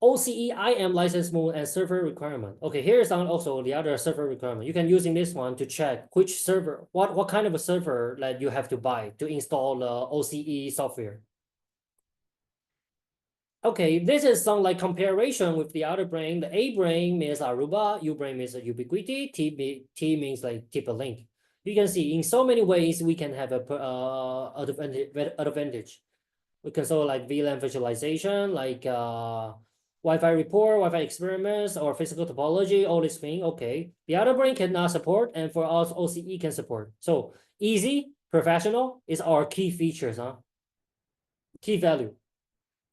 OCE IAM license mode and server requirement. Okay, here's also the other server requirement. You can using this one to check which server, what kind of a server that you have to buy to install the OCE software. Okay, this is some like comparison with the other brain. The A brain means Aruba, U brain means ubiquity, T means like TP-Link. You can see in so many ways we can have a advantage. We can so like VLAN visualization, like Wi-Fi report, Wi-Fi experiments, or physical topology, all this thing. Okay, the other brain cannot support, and for us OCE can support. So easy, professional is our key features, huh? Key value.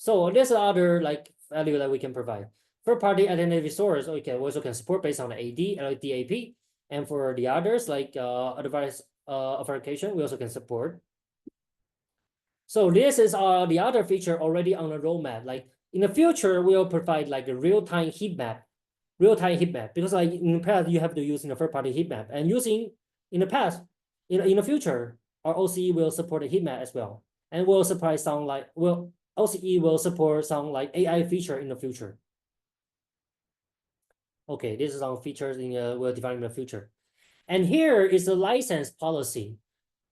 So there's other like value that we can provide. Third-party identity source, okay, we also can support based on the AD, DAP, and for the others like advanced authentication, we also can support. So this is the other feature already on the roadmap. Like in the future, we'll provide like a real-time heat map, because like in the past you have to use in a third-party heat map, and using in the past, in the future, our OCE will support a heat map as well, and will supply some like OCE will support some like AI feature in the future. Okay, this is our features we'll define in the future. And here is the license policy.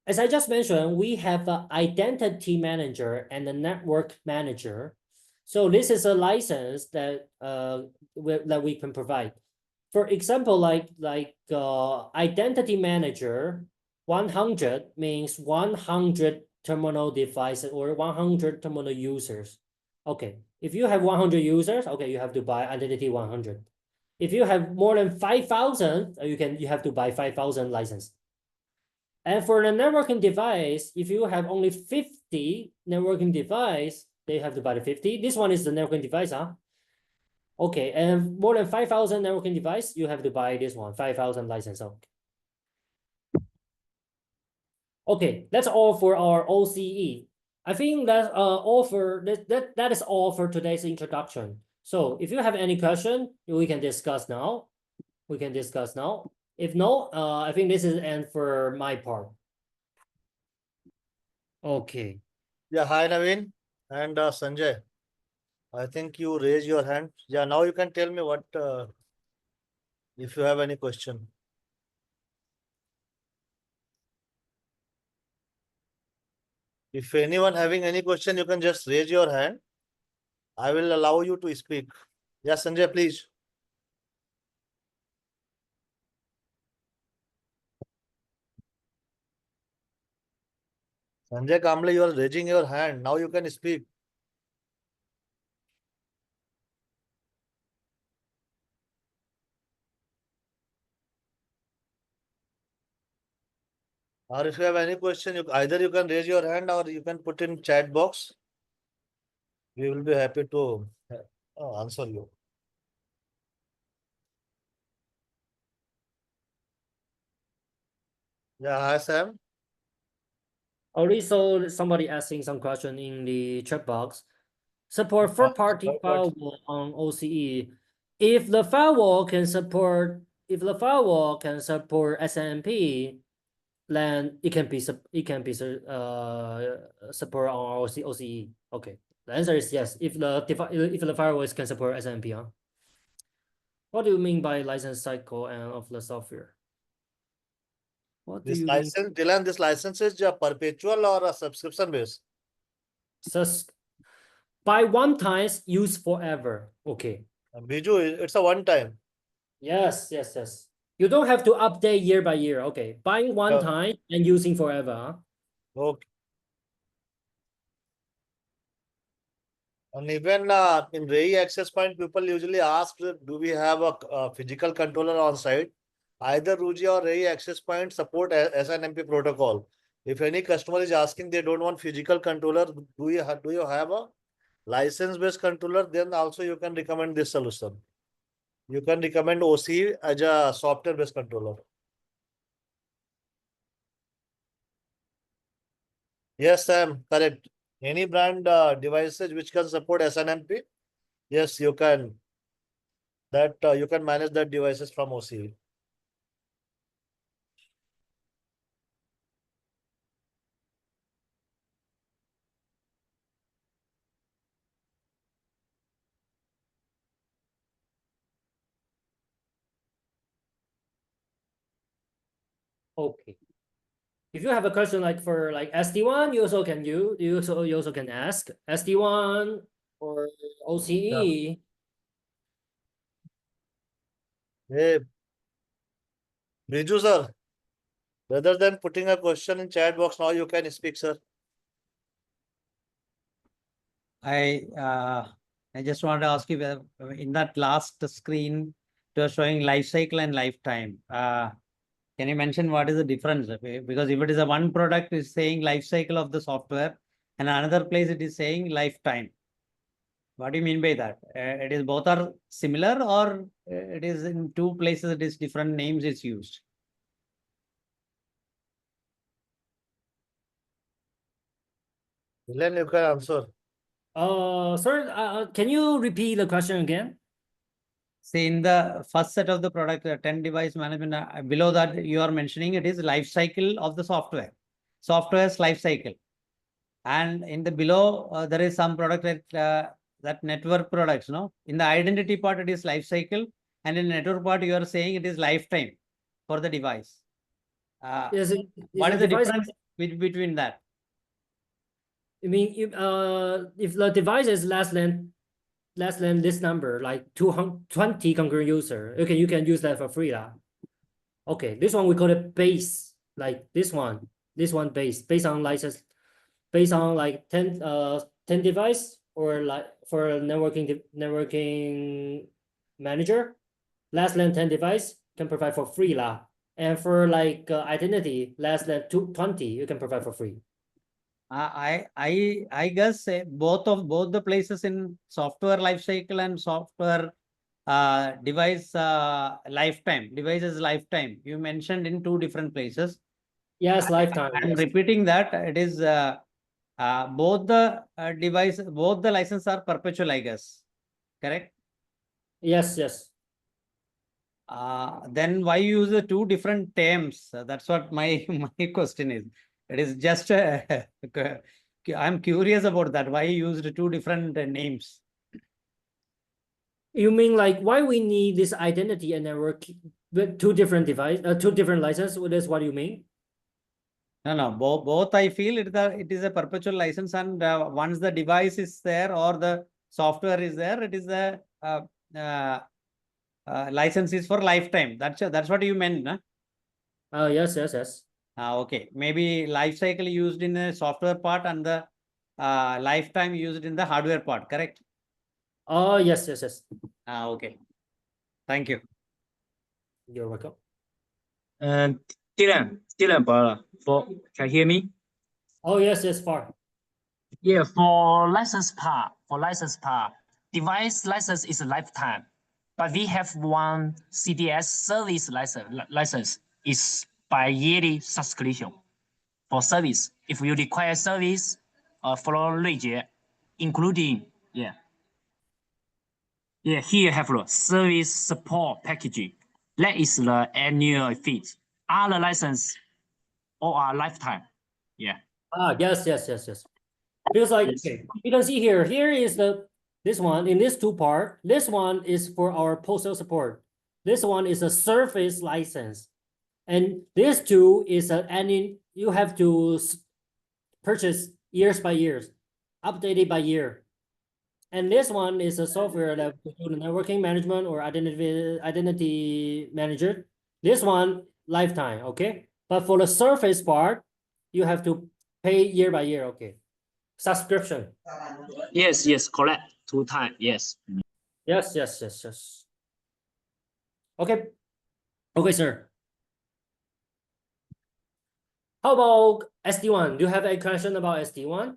As I just mentioned, we have an identity manager and a network manager. So this is a license that we can provide. For example, like identity manager 100 means 100 terminal devices or 100 terminal users. Okay, if you have 100 users, okay, you have to buy identity 100. If you have more than 5,000, you have to buy 5,000 license. And for the networking device, if you have only 50 networking device, they have to buy the 50. This one is the networking device, huh? Okay, and more than 5,000 networking device, you have to buy this one, 5,000 license. Okay, that's all for our OCE. I think that's that is all for today's introduction. So if you have any question, we can discuss now. If no, I think this is the end for my part. Okay. Yeah, hi Naveen and Sanjay. I think you raise your hand. Yeah, now you can tell me what if you have any question. If anyone having any question, you can just raise your hand. I will allow you to speak. Yeah, Sanjay, please. Sanjay Kamble, you are raising your hand. Now you can speak. Or if you have any question, either you can raise your hand or you can put in chat box. We will be happy to answer you. Yeah, hi Sam. Already saw somebody asking some question in the chat box. Support third-party firewall on OCE. If the firewall can support SNMP, then it can be support on OCE. Okay, the answer is yes. If the firewall can support SNMP, huh? What do you mean by license cycle and of the software? What do This you mean? license, Dylan, this license is perpetual or a subscription base? Buy one time, use forever. Okay. Biju, it's a one time. Yes. You don't have to update year by year. Okay. Buying one time and using forever. Huh? Okay. And even in RAI access point, people usually ask, do we have a physical controller on site? Either Ruijie or RAI access point support SNMP protocol. If any customer is asking they don't want physical controller, do you have a license-based controller? Then also you can recommend this solution. You can recommend OCE as a software-based controller. Yes, Sam, correct. Any brand devices which can support SNMP, yes, you can. that you can manage that devices from OCE. Okay. If you have a question like for like SD1, you also can you also can ask SD1 or OCE. Hey, Riju sir, rather than putting a question in chat box, now you can speak, sir. I just want to ask you whether in that last screen it was showing life cycle and lifetime. Can you mention what is the difference? Because if it is a one product is saying life cycle of the software, and another place it is saying lifetime. What do you mean by that? It is both are similar, or it is in two places it is different names is used? Dylan, you can answer. Sir, can you repeat the question again? See, in the first set of the product, 10 device management, below that you are mentioning it is life cycle of the software's life cycle. And in the below, there is some product that network products, no? In the identity part, it is life cycle. And in network part, you are saying it is lifetime for the device. Is it What is the the device? difference between that? I mean, if the device is less than this number, like 220 concurrent user, okay, you can use that for free lah. Okay, this one we call it base, like this one based on license, based on like 10 device, or like for a networking manager, less than 10 device can provide for free lah. And for like identity less than 220, you can provide for free. I guess both the places in software lifecycle and software devices lifetime. You mentioned in two different places. Yes, lifetime. I'm Yes. repeating that it is both the both the licenses are perpetual, I guess. Correct? Yes. Then why use the two different terms? That's what my question is. It is just I'm curious about that. Why you used two different names? You mean like why we need this identity and network with two different licenses? That's what you mean? No. Both I feel it is a perpetual license, and once the device is there or the software is there, it is the license is for lifetime. That's what you meant, no? Yes. Okay. Maybe life cycle used in the software part and the lifetime used in the hardware part, correct? Oh, yes. Okay. Thank you. You're welcome. Dylan, can you hear me? Oh, yes, far. Yeah, for license part, device license is a lifetime, but we have one CDS service license is by yearly subscription for service. If you require service, for Ruijie, including here have the service support package. That is the annual fee. Other license all are lifetime. Yeah. Yes. Because like, okay, you can see here is this one in this two part. This one is for our post-sale support. This one is a service license, and this two is you have to purchase years by years, updated by year. And this one is a software that do the networking management or identity manager. This one lifetime, okay. But for the surface part, you have to pay year by year, okay. Subscription. Yes, correct. 2 times, yes. Yes. Okay, sir. How about SD1? Do you have a question about SD1?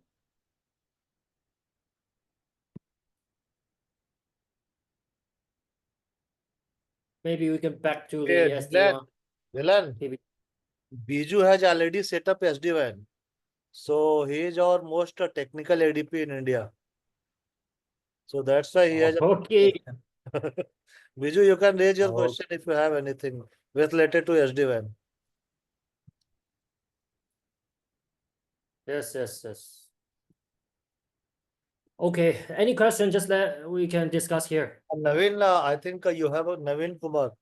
Maybe we can back to the SD1. Dylan, Maybe. Biju has already set up SD-WAN. So he is our most technical ADP in India. So that's why he has. Okay. Biju, you can raise your Oh. question if you have anything related to SD-WAN. Yes, yes, yes. Okay, any question, just let we can discuss here. And Naveen, I think you have a Naveen Kumar.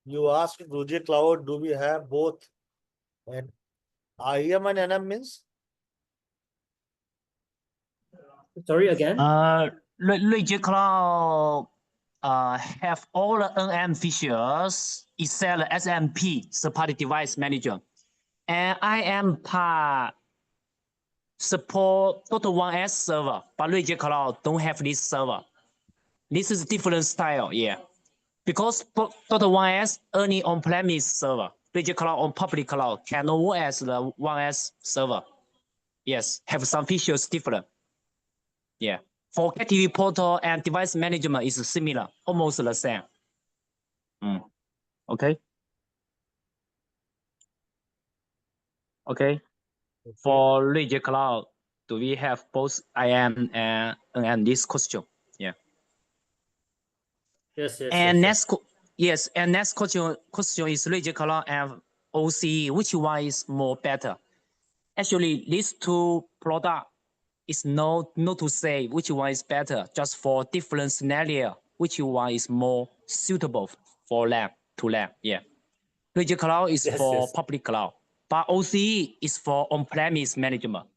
You asked Ruijie Cloud, do we have both? And IM and NM means? Sorry again? Ruijie Cloud have all the NM features except the SMP, third-party device manager. And IM part support Total 1S server, but Ruijie Cloud don't have this server. This is different style, yeah. Because Total 1S only on-premise server, Ruijie Cloud on public cloud cannot work as the 1S server. Yes, have some features different. Yeah. For KTV portal and device management is similar, almost the same. Okay. Okay. For Ruijie Cloud, do we have both IM and this question? Yeah. Yes, yes, And yes, yes. next question is Ruijie Cloud and OCE, which one is more better? Actually, these two products is not to say which one is better, just for different scenario, which one is more suitable for lab to lab. Yeah. Ruijie Cloud is Yes, for yes. public cloud, but OCE is for on-premise management.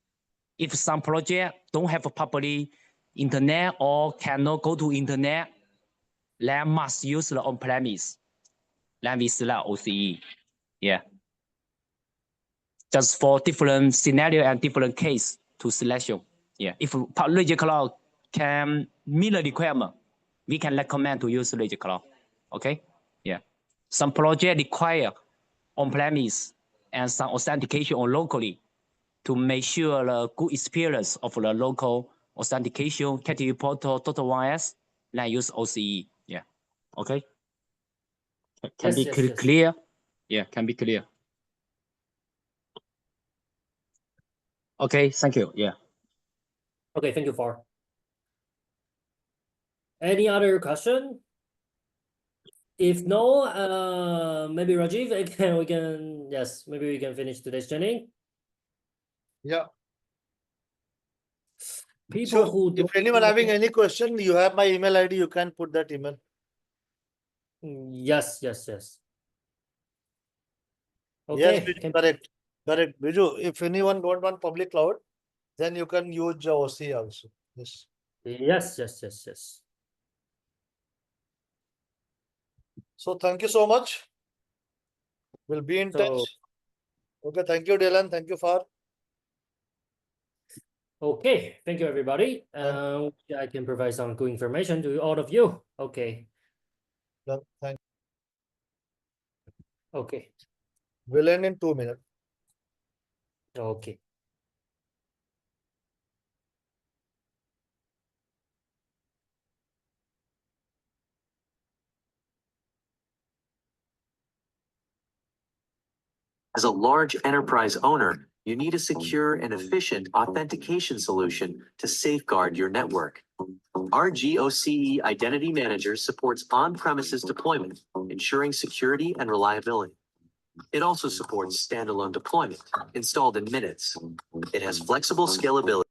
If some project don't have a public internet or cannot go to internet, then must use the on-premise. Then we select OCE. Yeah. Just for different scenario and different case to selection. Yeah. If Ruijie Cloud can meet the requirement, we can recommend to use Ruijie Cloud. Okay. Yeah. Some project require on-premise and some authentication on locally to make sure the good experience of the local authentication, KTV portal, Total 1S, then use OCE. Yeah. Okay. Can Yes, be yes, yes. clear. Yeah, can be clear. Okay, thank you. Yeah. Okay, thank you for. Any other question? If no, maybe Rajiv, maybe we can finish today's training. Yeah. People So who if don't anyone know- having any question, you have my email ID, you can put that email. Yes, yes, yes. Yes, Okay, Biju, correct. Correct. Biju, if anyone don't want public cloud, then you can use OCE also. Yes. yes, yes, yes, yes. So thank you so much. We'll be in So- touch. Okay, thank you, Dylan. Thank you, Far. Okay, thank you, everybody. I can provide some good information to all of you. Okay, Done. Thank okay, We'll end in 2 minutes. okay. As a large enterprise owner, you need a secure and efficient authentication solution to safeguard your network. RG-OCE Identity Manager supports on-premises deployment, ensuring security and reliability. It also supports standalone deployment, installed in minutes. It has flexible scalability.